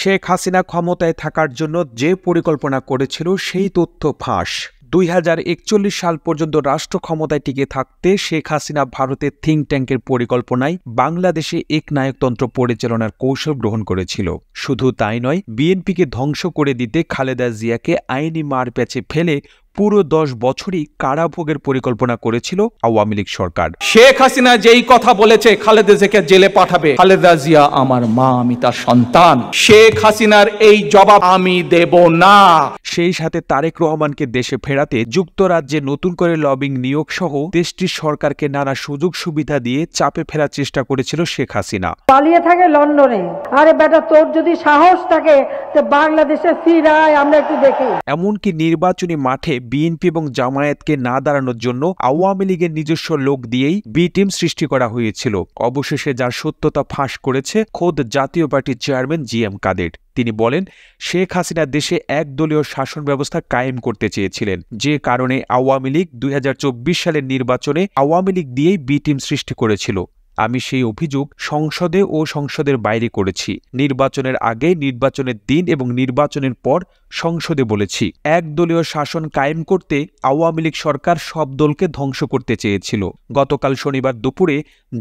শেখ হাসিনা ক্ষমতায় থাকার জন্য যে পরিকল্পনা করেছিল সেই তথ্য ফাঁস। 2041 সাল পর্যন্ত রাষ্ট্র ক্ষমতায় টিকে থাকতে শেখ হাসিনা ভারতের থিঙ্ক ট্যাঙ্কের পরিকল্পনায় বাংলাদেশে একনায়কতন্ত্র পরিচালনার কৌশল গ্রহণ করেছিল। শুধু তাই নয়, বিএনপিকে ধ্বংস করে দিতে খালেদা জিয়াকে আইনি মারপ্যাচে ফেলে পুরো 10 বছরই কারাভোগের পরিকল্পনা করেছিল আওয়ামী লীগ সরকার। শেখ হাসিনা যেই কথা বলেছে খালেদা জিয়াকে জেলে পাঠাবে, খালেদা জিয়া আমার মা, আমি তার সন্তান। শেখ হাসিনার এই জবাব আমি দেব না। সেই সাথে তারেক রহমানকে দেশে ফেরাতে যুক্তরাজ্যে নতুন করে লবিং নিয়োগ সহ দেশটির সরকারকে নানা সুযোগ সুবিধা দিয়ে চাপে ফেরার চেষ্টা করেছিল শেখ হাসিনা। পালিয়ে থাকে লন্ডনে। আরে বেটা, তোর যদি সাহস থাকে তো বাংলাদেশে ফিরায়, আমরা একটু দেখি। এমনকি নির্বাচনী মাঠে বিএনপি এবং জামায়াতকে না দাঁড়ানোর জন্য আওয়ামী লীগের নিজস্ব লোক দিয়েই বি টিম সৃষ্টি করা হয়েছিল। অবশেষে যার সত্যতা ফাঁস করেছে খোদ জাতীয় পার্টির চেয়ারম্যান জি.এম. কাদের। তিনি বলেন, শেখ হাসিনা দেশে একদলীয় শাসন ব্যবস্থা কায়েম করতে চেয়েছিলেন, যে কারণে আওয়ামী লীগ 2024 সালের নির্বাচনে আওয়ামী লীগ দিয়েই বি টিম সৃষ্টি করেছিল। আমি সেই অভিযোগ সংসদে ও সংসদের বাইরে করেছি। নির্বাচনের আগে, নির্বাচনের দিন এবং নির্বাচনের পর সংসদে বলেছি, একদলীয় শাসন কায়েম করতে আওয়ামী লীগ সরকার সব দলকে ধ্বংস করতে চেয়েছিল। গতকাল শনিবার দুপুরে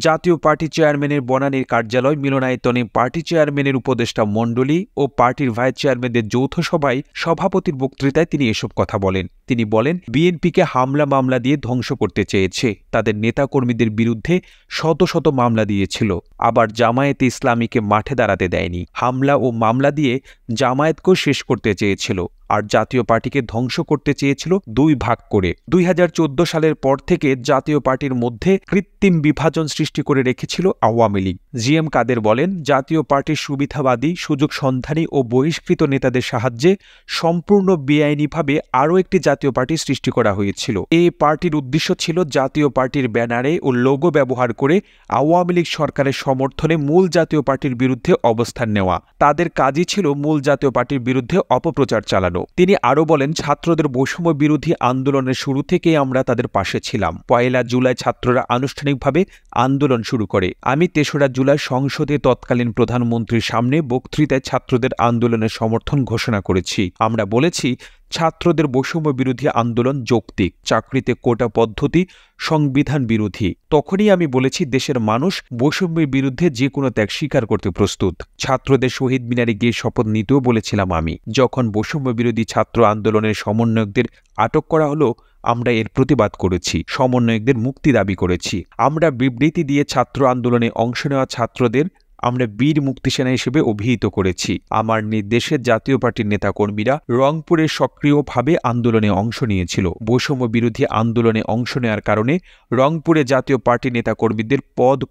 জাতীয় পার্টি চেয়ারম্যানের বনানীর কার্যালয় মিলনায়তনে পার্টি চেয়ারম্যানের উপদেষ্টা মণ্ডলী ও পার্টির ভাইস চেয়ারম্যানদের যৌথ সভায় সভাপতির বক্তৃতায় তিনি এসব কথা বলেন। তিনি বলেন, বিএনপিকে হামলা মামলা দিয়ে ধ্বংস করতে চেয়েছে, তাদের নেতাকর্মীদের বিরুদ্ধে শত শত মামলা দিয়েছিল। আবার জামায়াতে ইসলামীকে মাঠে দাঁড়াতে দেয়নি, হামলা ও মামলা দিয়ে জামায়াতকেও শেষ করতে চেয়েছিল। আর জাতীয় পার্টিকে ধ্বংস করতে চেয়েছিল 2 ভাগ করে। 2014 সালের পর থেকে জাতীয় পার্টির মধ্যে কৃত্রিম বিভাজন সৃষ্টি করে রেখেছিল আওয়ামী লীগ। জি.এম. কাদের বলেন, জাতীয় পার্টির সুবিধাবাদী, সুযোগ সন্ধানী ও বহিষ্কৃত নেতাদের সাহায্যে সম্পূর্ণ বেআইনিভাবে আরও একটি জাতীয় পার্টি সৃষ্টি করা হয়েছিল। এই পার্টির উদ্দেশ্য ছিল জাতীয় পার্টির ব্যানারে ও লোগো ব্যবহার করে আওয়ামী লীগ সরকারের সমর্থনে মূল জাতীয় পার্টির বিরুদ্ধে অবস্থান নেওয়া। তাদের কাজই ছিল মূল জাতীয় পার্টির বিরুদ্ধে অপপ্রচার চালানো। তিনি আরও বলেন, ছাত্রদের বৈষম্য বিরোধী আন্দোলনের শুরু থেকেই আমরা তাদের পাশে ছিলাম। 1 জুলাই ছাত্ররা আনুষ্ঠানিকভাবে আন্দোলন শুরু করে। আমি 3রা জুলাই সংসদে তৎকালীন প্রধানমন্ত্রীর সামনে বক্তৃতায় ছাত্রদের আন্দোলনের সমর্থন ঘোষণা করেছি। আমরা বলেছি, ছাত্রদের বৈষম্য বিরোধী আন্দোলন যৌক্তিক, চাকরিতে কোটা পদ্ধতি সংবিধান বিরোধী। তখনই আমি বলেছি, দেশের মানুষ বৈষম্যের বিরুদ্ধে যে কোনো ত্যাগ স্বীকার করতে প্রস্তুত। ছাত্রদের শহীদ মিনারে গিয়ে শপথ নিতেও বলেছিলাম আমি। যখন বৈষম্য বিরোধী ছাত্র আন্দোলনের সমন্বয়কদের আটক করা হলো, আমরা এর প্রতিবাদ করেছি, সমন্বয়কদের মুক্তি দাবি করেছি। আমরা বিবৃতি দিয়ে ছাত্র আন্দোলনে অংশ নেওয়া ছাত্রদের আমরা বীর মুক্তিসেনা হিসেবে অভিহিত করেছি। আমার নির্দেশে জাতীয় পার্টির নেতাকর্মীরা রংপুরে সক্রিয়ভাবে আন্দোলনে অংশ নিয়েছিল। বৈষম্য বিরোধী আন্দোলনে অংশ নেওয়ার কারণে রংপুরে জাতীয় পার্টির নেতাকর্মীদের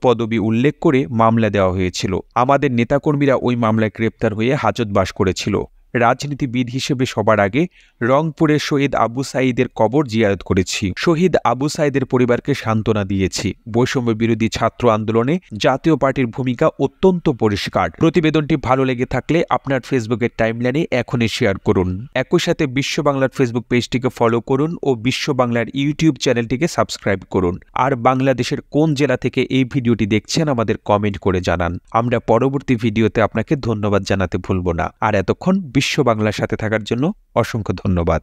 পদবি উল্লেখ করে মামলা দেওয়া হয়েছিল। আমাদের নেতাকর্মীরা ওই মামলায় গ্রেপ্তার হয়ে হাজতবাস করেছিল। রাজনীতিবিদ হিসেবে সবার আগে রংপুরে শহীদ আবু সাঈদের কবর জিয়ারত করেছি। শহীদ আবু সাঈদের পরিবারকে সান্ত্বনা দিয়েছি। বৈষম্য বিরোধী ছাত্র আন্দোলনে জাতীয় পার্টির ভূমিকা অত্যন্ত পরিষ্কার। প্রতিবেদনটি ভালো লেগে থাকলে আপনার ফেসবুকের টাইমলাইনে এখনই শেয়ার করুন। একই সাথে বিশ্ব বাংলার ফেসবুক পেজটিকে ফলো করুন ও বিশ্ব বাংলার ইউটিউব চ্যানেলটিকে সাবস্ক্রাইব করুন। আর বাংলাদেশের কোন জেলা থেকে এই ভিডিওটি দেখছেন আমাদের কমেন্ট করে জানান। আমরা পরবর্তী ভিডিওতে আপনাকে ধন্যবাদ জানাতে ভুলব না। আর এতক্ষণ বিশ্ব বাংলার সাথে থাকার জন্য অসংখ্য ধন্যবাদ।